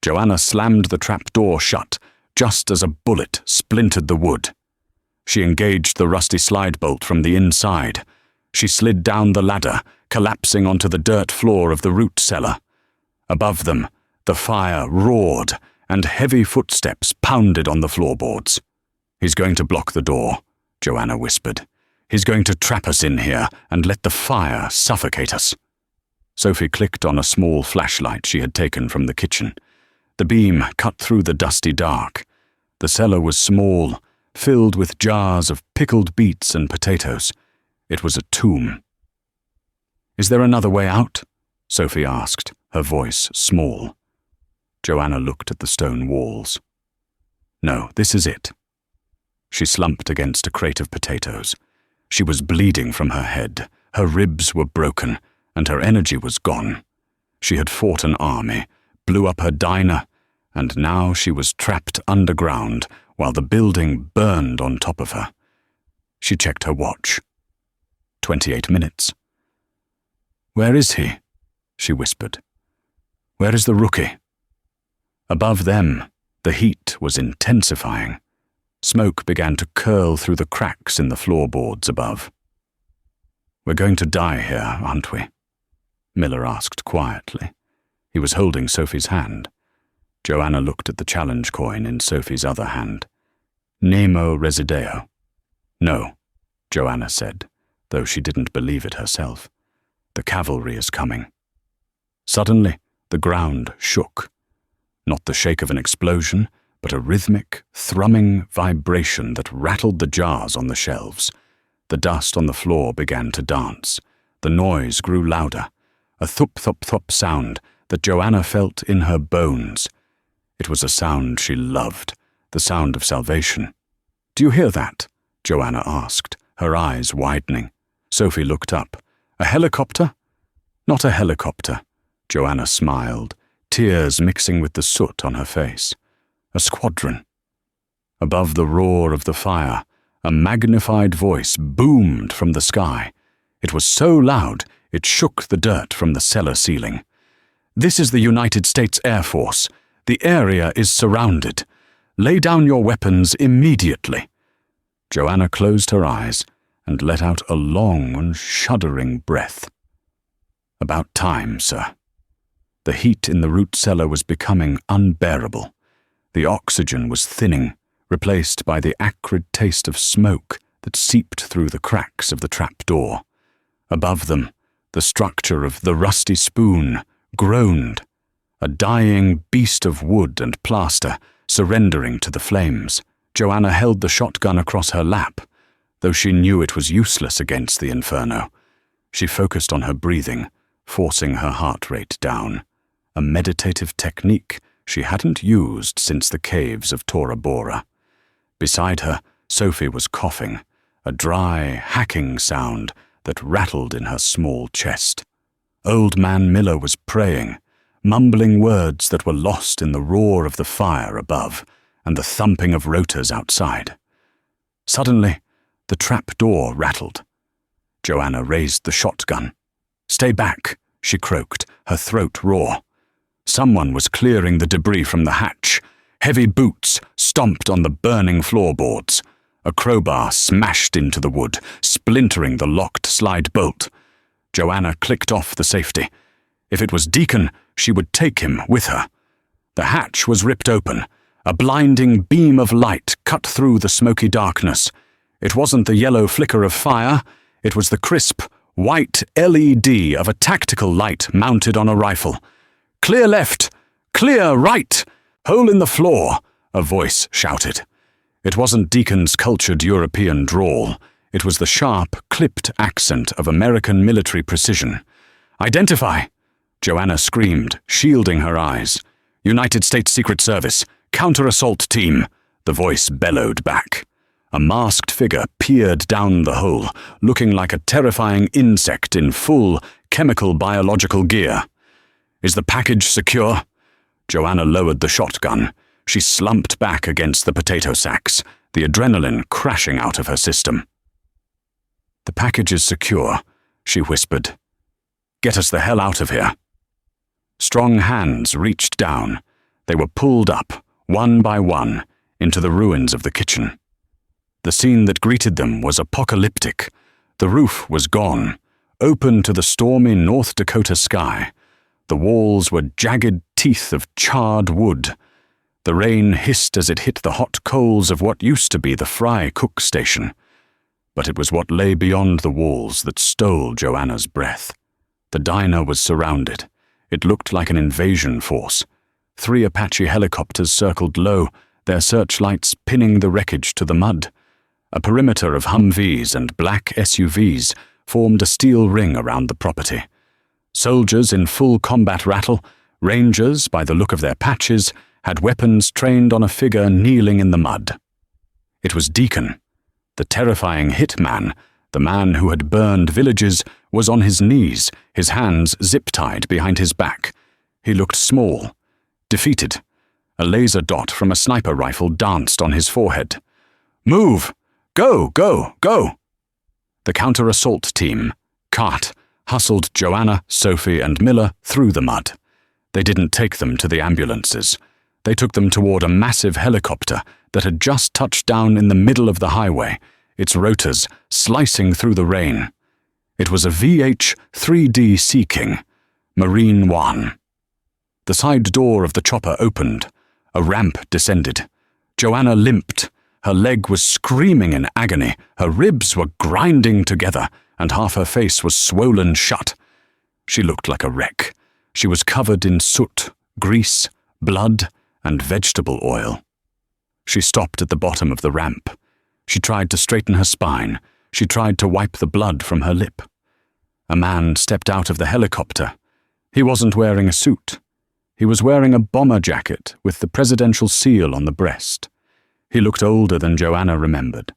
Joanna slammed the trap door shut, just as a bullet splintered the wood. She engaged the rusty slide bolt from the inside. She slid down the ladder, collapsing onto the dirt floor of the root cellar. Above them, the fire roared, and heavy footsteps pounded on the floorboards. "He's going to block the door," Joanna whispered. "He's going to trap us in here and let the fire suffocate us." Sophie clicked on a small flashlight she had taken from the kitchen. The beam cut through the dusty dark. The cellar was small, filled with jars of pickled beets and potatoes. It was a tomb. "Is there another way out?" Sophie asked, her voice small. Joanna looked at the stone walls. "No, this is it." She slumped against a crate of potatoes. She was bleeding from her head, her ribs were broken, and her energy was gone. She had fought an army, blew up her diner, and now she was trapped underground while the building burned on top of her. She checked her watch. 28 minutes. "Where is he?" she whispered. "Where is the rookie?" Above them, the heat was intensifying. Smoke began to curl through the cracks in the floorboards above. "We're going to die here, aren't we?" Miller asked quietly. He was holding Sophie's hand. Joanna looked at the challenge coin in Sophie's other hand. Nemo resideo. No, Joanna said, though she didn't believe it herself. The cavalry is coming. Suddenly, the ground shook. Not the shake of an explosion, but a rhythmic, thrumming vibration that rattled the jars on the shelves. The dust on the floor began to dance. The noise grew louder, a thup-thup-thup sound that Joanna felt in her bones. It was a sound she loved, the sound of salvation. "Do you hear that?" Joanna asked, her eyes widening. Sophie looked up. "A helicopter?" "Not a helicopter," Joanna smiled, tears mixing with the soot on her face. "A squadron." Above the roar of the fire, a magnified voice boomed from the sky. It was so loud it shook the dirt from the cellar ceiling. "This is the United States Air Force. The area is surrounded. Lay down your weapons immediately." Joanna closed her eyes and let out a long and shuddering breath. "About time, sir." The heat in the root cellar was becoming unbearable. The oxygen was thinning, replaced by the acrid taste of smoke that seeped through the cracks of the trapdoor. Above them, the structure of the Rusty Spoon groaned, a dying beast of wood and plaster surrendering to the flames. Joanna held the shotgun across her lap, though she knew it was useless against the inferno. She focused on her breathing, forcing her heart rate down, a meditative technique she hadn't used since the caves of Tora Bora. Beside her, Sophie was coughing, a dry, hacking sound that rattled in her small chest. Old Man Miller was praying, mumbling words that were lost in the roar of the fire above and the thumping of rotors outside. Suddenly, the trap door rattled. Joanna raised the shotgun. "Stay back," she croaked, her throat raw. Someone was clearing the debris from the hatch. Heavy boots stomped on the burning floorboards. A crowbar smashed into the wood, splintering the locked slide bolt. Joanna clicked off the safety. If it was Deacon, she would take him with her. The hatch was ripped open. A blinding beam of light cut through the smoky darkness. It wasn't the yellow flicker of fire. It was the crisp, white LED of a tactical light mounted on a rifle. "Clear left! Clear right! Hole in the floor!" a voice shouted. It wasn't Deacon's cultured European drawl. It was the sharp, clipped accent of American military precision. "Identify!" Joanna screamed, shielding her eyes. "United States Secret Service, counter-assault team," the voice bellowed back. A masked figure peered down the hole, looking like a terrifying insect in full chemical biological gear. "Is the package secure?" Joanna lowered the shotgun. She slumped back against the potato sacks, the adrenaline crashing out of her system. "The package is secure," she whispered. "Get us the hell out of here." Strong hands reached down. They were pulled up, one by one, into the ruins of the kitchen. The scene that greeted them was apocalyptic. The roof was gone, open to the stormy North Dakota sky. The walls were jagged teeth of charred wood. The rain hissed as it hit the hot coals of what used to be the fry cook station. But it was what lay beyond the walls that stole Joanna's breath. The diner was surrounded. It looked like an invasion force. 3 Apache helicopters circled low, their searchlights pinning the wreckage to the mud. A perimeter of Humvees and black SUVs formed a steel ring around the property. Soldiers in full combat rattle, rangers, by the look of their patches, had weapons trained on a figure kneeling in the mud. It was Deacon. The terrifying hitman, the man who had burned villages, was on his knees, his hands zip-tied behind his back. He looked small, defeated. A laser dot from a sniper rifle danced on his forehead. "Move! Go, go, go!" The counter-assault team, CART, hustled Joanna, Sophie, and Miller through the mud. They didn't take them to the ambulances. They took them toward a massive helicopter that had just touched down in the middle of the highway, its rotors slicing through the rain. It was a VH-3D Sea King, Marine One. The side door of the chopper opened. A ramp descended. Joanna limped. Her leg was screaming in agony. Her ribs were grinding together, and half her face was swollen shut. She looked like a wreck. She was covered in soot, grease, blood, and vegetable oil. She stopped at the bottom of the ramp. She tried to straighten her spine. She tried to wipe the blood from her lip. A man stepped out of the helicopter. He wasn't wearing a suit. He was wearing a bomber jacket with the presidential seal on the breast. He looked older than Joanna remembered.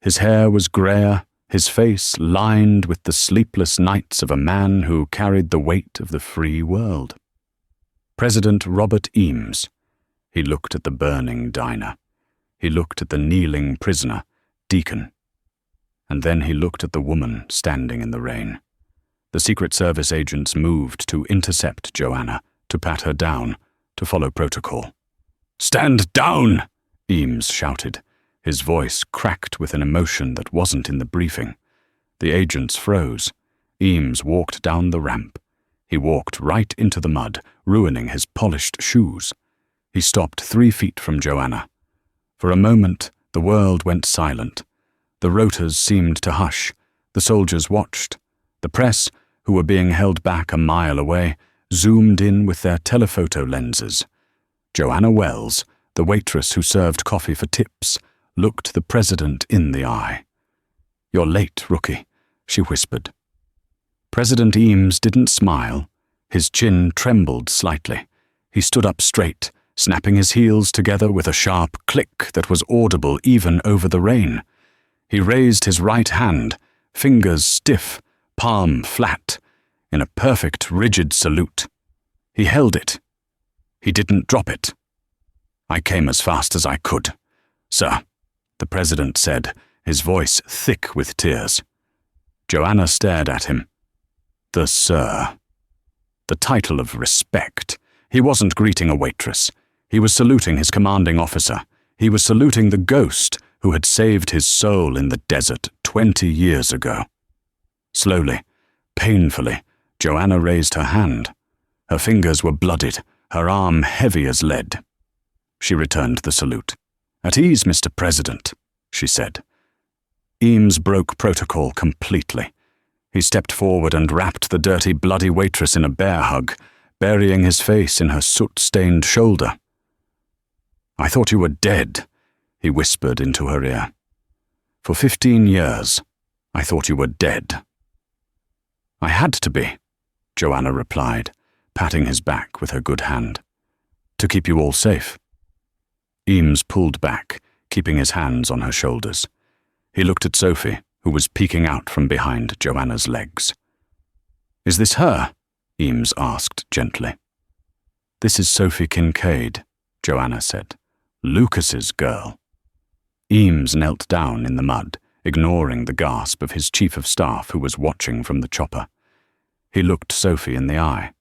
His hair was grayer, his face lined with the sleepless nights of a man who carried the weight of the free world. President Robert Eames. He looked at the burning diner. He looked at the kneeling prisoner, Deacon. And then he looked at the woman standing in the rain. The Secret Service agents moved to intercept Joanna, to pat her down, to follow protocol. "Stand down!" Eames shouted. His voice cracked with an emotion that wasn't in the briefing. The agents froze. Eames walked down the ramp. He walked right into the mud, ruining his polished shoes. He stopped 3 feet from Joanna. For a moment, the world went silent. The rotors seemed to hush. The soldiers watched. The press, who were being held back a mile away, zoomed in with their telephoto lenses. Joanna Wells, the waitress who served coffee for tips, looked the president in the eye. "You're late, rookie," she whispered. President Eames didn't smile. His chin trembled slightly. He stood up straight, snapping his heels together with a sharp click that was audible even over the rain. He raised his right hand, fingers stiff, palm flat, in a perfect rigid salute. He held it. He didn't drop it. "I came as fast as I could, sir," the president said, his voice thick with tears. Joanna stared at him. The sir. The title of respect. He wasn't greeting a waitress. He was saluting his commanding officer. He was saluting the ghost who had saved his soul in the desert 20 years ago. Slowly, painfully, Joanna raised her hand. Her fingers were blooded, her arm heavy as lead. She returned the salute. "At ease, Mr. President," she said. Eames broke protocol completely. He stepped forward and wrapped the dirty, bloody waitress in a bear hug, burying his face in her soot-stained shoulder. "I thought you were dead," he whispered into her ear. "For 15 years, I thought you were dead." "I had to be," Joanna replied, patting his back with her good hand. "To keep you all safe." Eames pulled back, keeping his hands on her shoulders. He looked at Sophie, who was peeking out from behind Joanna's legs. "Is this her?" Eames asked gently. "This is Sophie Kincaid," Joanna said. "Lucas's girl." Eames knelt down in the mud, ignoring the gasp of his chief of staff who was watching from the chopper. He looked Sophie in the eye.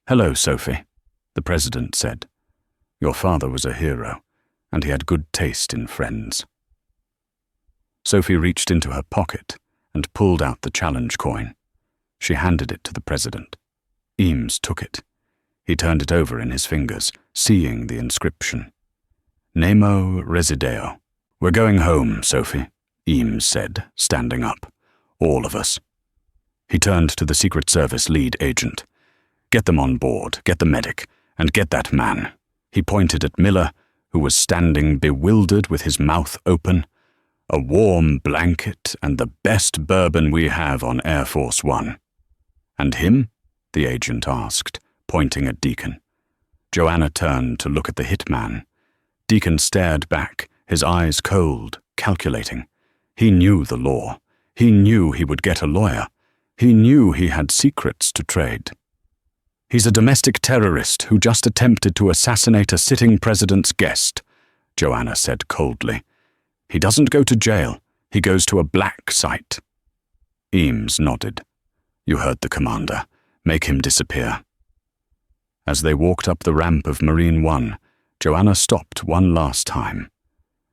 "Hello, Sophie," the president said. "Your father was a hero, and he had good taste in friends." Sophie reached into her pocket and pulled out the challenge coin. She handed it to the president. Eames took it. He turned it over in his fingers, seeing the inscription. "Nemo resideo." "We're going home, Sophie," Eames said, standing up. "All of us." He turned to the Secret Service lead agent. "Get them on board, get the medic, and get that man." He pointed at Miller, who was standing bewildered with his mouth open. "A warm blanket and the best bourbon we have on Air Force One." "And him?" the agent asked, pointing at Deacon. Joanna turned to look at the hitman. Deacon stared back, his eyes cold, calculating. He knew the law. He knew he would get a lawyer. He knew he had secrets to trade. "He's a domestic terrorist who just attempted to assassinate a sitting president's guest," Joanna said coldly. "He doesn't go to jail. He goes to a black site." Eames nodded. "You heard the commander. Make him disappear." As they walked up the ramp of Marine One, Joanna stopped one last time.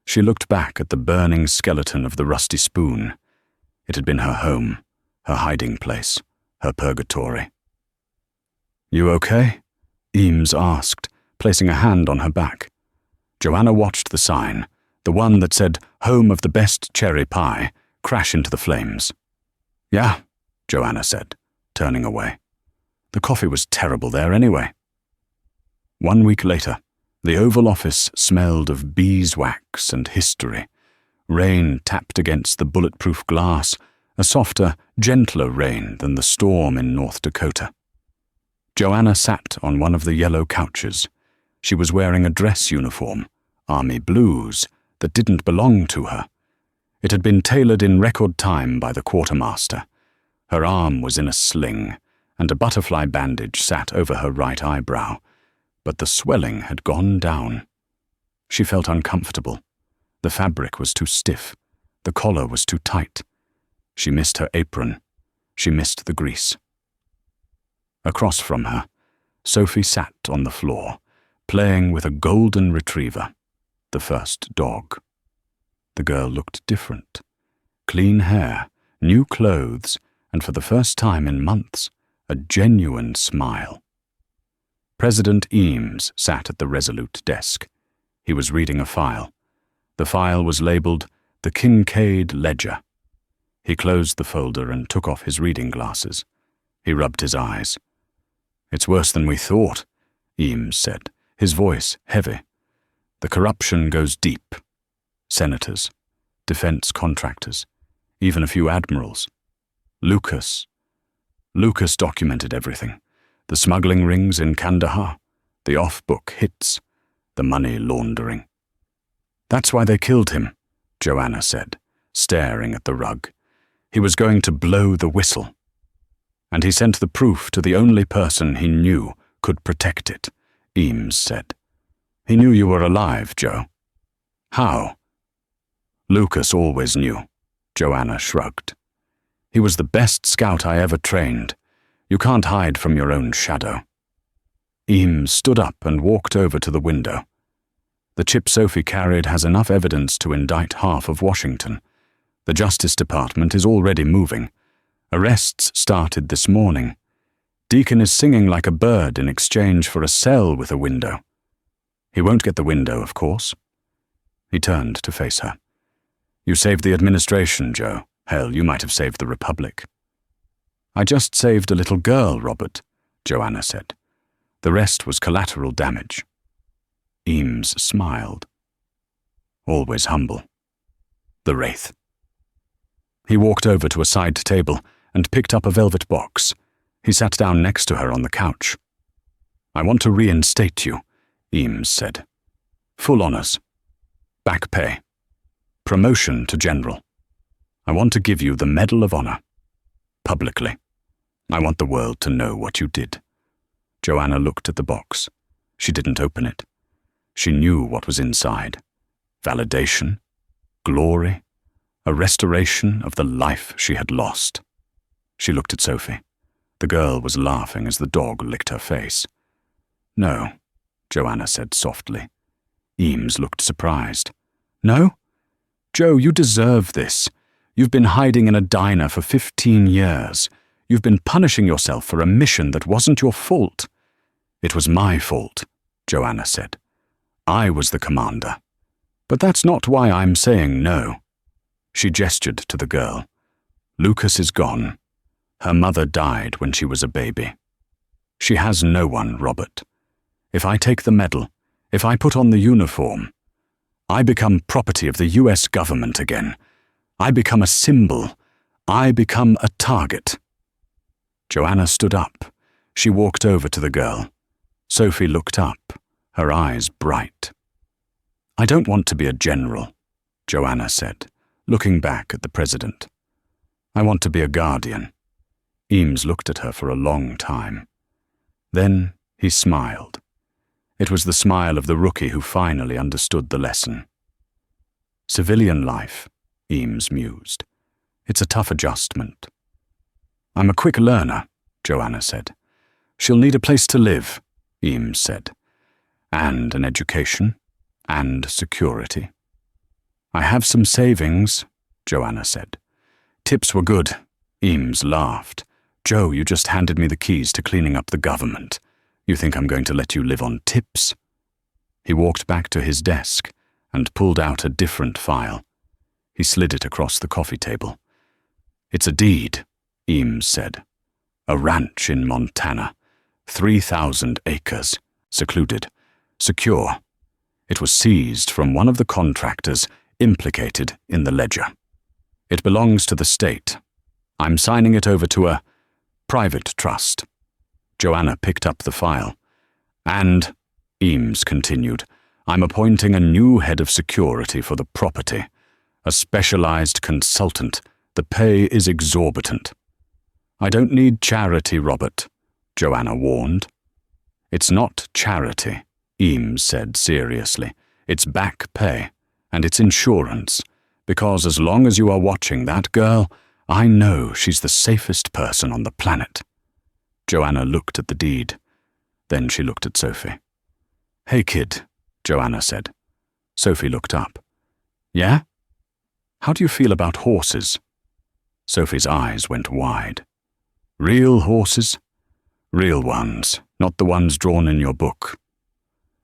She looked back at the burning skeleton of the Rusty Spoon. It had been her home, her hiding place, her purgatory. "You okay?" Eames asked, placing a hand on her back. Joanna watched the sign, the one that said, "Home of the best cherry pie," crash into the flames. "Yeah," Joanna said, turning away. The coffee was terrible there anyway. 1 week later, the Oval Office smelled of beeswax and history. Rain tapped against the bulletproof glass, a softer, gentler rain than the storm in North Dakota. Joanna sat on one of the yellow couches. She was wearing a dress uniform, army blues, that didn't belong to her. It had been tailored in record time by the quartermaster. Her arm was in a sling, and a butterfly bandage sat over her right eyebrow, but the swelling had gone down. She felt uncomfortable. The fabric was too stiff. The collar was too tight. She missed her apron. She missed the grease. Across from her, Sophie sat on the floor, playing with a golden retriever, the first dog. The girl looked different. Clean hair, new clothes, and for the first time in months, a genuine smile. President Eames sat at the resolute desk. He was reading a file. The file was labeled The Kincaid Ledger. He closed the folder and took off his reading glasses. He rubbed his eyes. "It's worse than we thought," Eames said, his voice heavy. "The corruption goes deep. Senators, defense contractors, even a few admirals. Lucas documented everything. The smuggling rings in Kandahar, the off-book hits, the money laundering." "That's why they killed him," Joanna said, staring at the rug. "He was going to blow the whistle. And he sent the proof to the only person he knew could protect it," Eames said. "He knew you were alive, Joe." "How?" "Lucas always knew," Joanna shrugged. "He was the best scout I ever trained. You can't hide from your own shadow." Eames stood up and walked over to the window. "The chip Sophie carried has enough evidence to indict half of Washington. The Justice Department is already moving. Arrests started this morning. Deacon is singing like a bird in exchange for a cell with a window. He won't get the window, of course." He turned to face her. "You saved the administration, Joe. Hell, you might have saved the Republic." "I just saved a little girl, Robert," Joanna said. "The rest was collateral damage." Eames smiled. Always humble. The Wraith. He walked over to a side table and picked up a velvet box. He sat down next to her on the couch. "I want to reinstate you," Eames said. "Full honors. Back pay. Promotion to general. I want to give you the Medal of Honor. Publicly. I want the world to know what you did." Joanna looked at the box. She didn't open it. She knew what was inside. Validation. Glory. A restoration of the life she had lost. She looked at Sophie. The girl was laughing as the dog licked her face. "No," Joanna said softly. Eames looked surprised. "No? Joe, you deserve this. You've been hiding in a diner for 15 years. You've been punishing yourself for a mission that wasn't your fault." "It was my fault," Joanna said. "I was the commander. But that's not why I'm saying no." She gestured to the girl. "Lucas is gone. Her mother died when she was a baby. She has no one, Robert. If I take the medal, if I put on the uniform, I become property of the US government again. I become a symbol. I become a target." Joanna stood up. She walked over to the girl. Sophie looked up, her eyes bright. "I don't want to be a general," Joanna said, looking back at the president. "I want to be a guardian." Eames looked at her for a long time. Then he smiled. It was the smile of the rookie who finally understood the lesson. "Civilian life," Eames mused. "It's a tough adjustment." "I'm a quick learner," Joanna said. "She'll need a place to live," Eames said. "And an education, and security." "I have some savings," Joanna said. "Tips were good," Eames laughed. "Joe, you just handed me the keys to cleaning up the government. You think I'm going to let you live on tips?" He walked back to his desk and pulled out a different file. He slid it across the coffee table. "It's a deed," Eames said. "A ranch in Montana. 3,000 acres. Secluded. Secure. It was seized from one of the contractors implicated in the ledger. It belongs to the state. I'm signing it over to a private trust." Joanna picked up the file. "And," Eames continued, "I'm appointing a new head of security for the property. A specialized consultant. The pay is exorbitant." "I don't need charity, Robert," Joanna warned. "It's not charity," Eames said seriously. "It's back pay, and it's insurance, because as long as you are watching that girl, I know she's the safest person on the planet." Joanna looked at the deed. Then she looked at Sophie. "Hey, kid," Joanna said. Sophie looked up. "Yeah? How do you feel about horses?" Sophie's eyes went wide. "Real horses? Real ones, not the ones drawn in your book."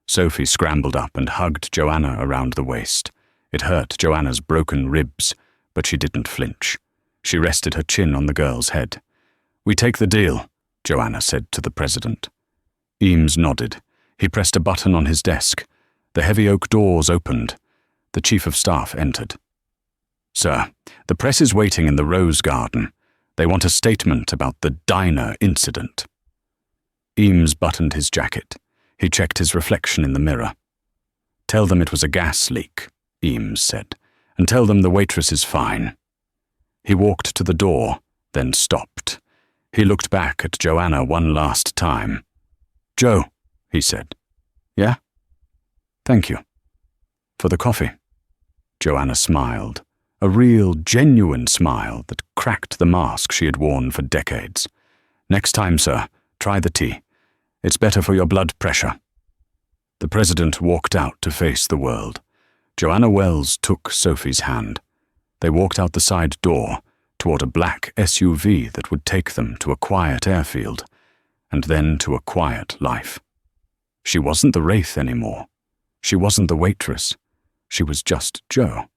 Sophie scrambled up and hugged Joanna around the waist. It hurt Joanna's broken ribs, but she didn't flinch. She rested her chin on the girl's head. "We take the deal," Joanna said to the president. Eames nodded. He pressed a button on his desk. The heavy oak doors opened. The chief of staff entered. "Sir, the press is waiting in the Rose Garden. They want a statement about the diner incident." Eames buttoned his jacket. He checked his reflection in the mirror. "Tell them it was a gas leak," Eames said, "and tell them the waitress is fine." He walked to the door, then stopped. He looked back at Joanna one last time. "Joe," he said. "Yeah? Thank you. For the coffee." Joanna smiled, a real, genuine smile that cracked the mask she had worn for decades. "Next time, sir, try the tea. It's better for your blood pressure." The president walked out to face the world. Joanna Wells took Sophie's hand. They walked out the side door toward a black SUV that would take them to a quiet airfield, and then to a quiet life. She wasn't the wraith anymore. She wasn't the waitress. She was just Jo.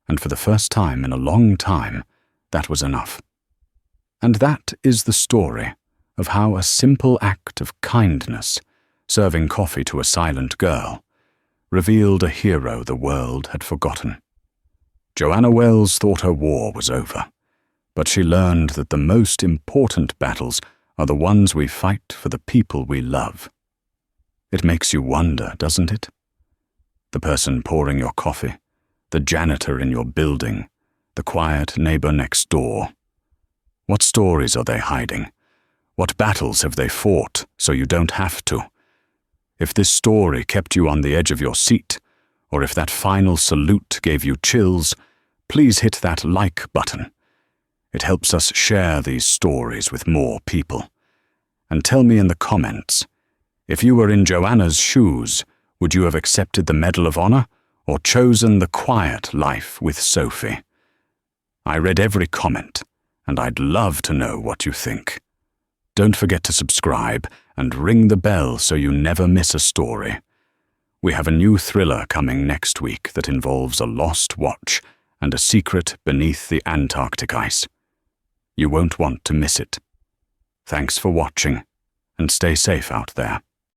And for the first time in a long time, that was enough. And that is the story of how a simple act of kindness, serving coffee to a silent girl, revealed a hero the world had forgotten. Joanna Wells thought her war was over, but she learned that the most important battles are the ones we fight for the people we love. It makes you wonder, doesn't it? The person pouring your coffee, the janitor in your building, the quiet neighbor next door. What stories are they hiding? What battles have they fought so you don't have to? If this story kept you on the edge of your seat, or if that final salute gave you chills, please hit that like button. It helps us share these stories with more people. And tell me in the comments, if you were in Joanna's shoes, would you have accepted the Medal of Honor or chosen the quiet life with Sophie? I read every comment, and I'd love to know what you think. Don't forget to subscribe and ring the bell so you never miss a story. We have a new thriller coming next week that involves a lost watch and a secret beneath the Antarctic ice. You won't want to miss it. Thanks for watching, and stay safe out there.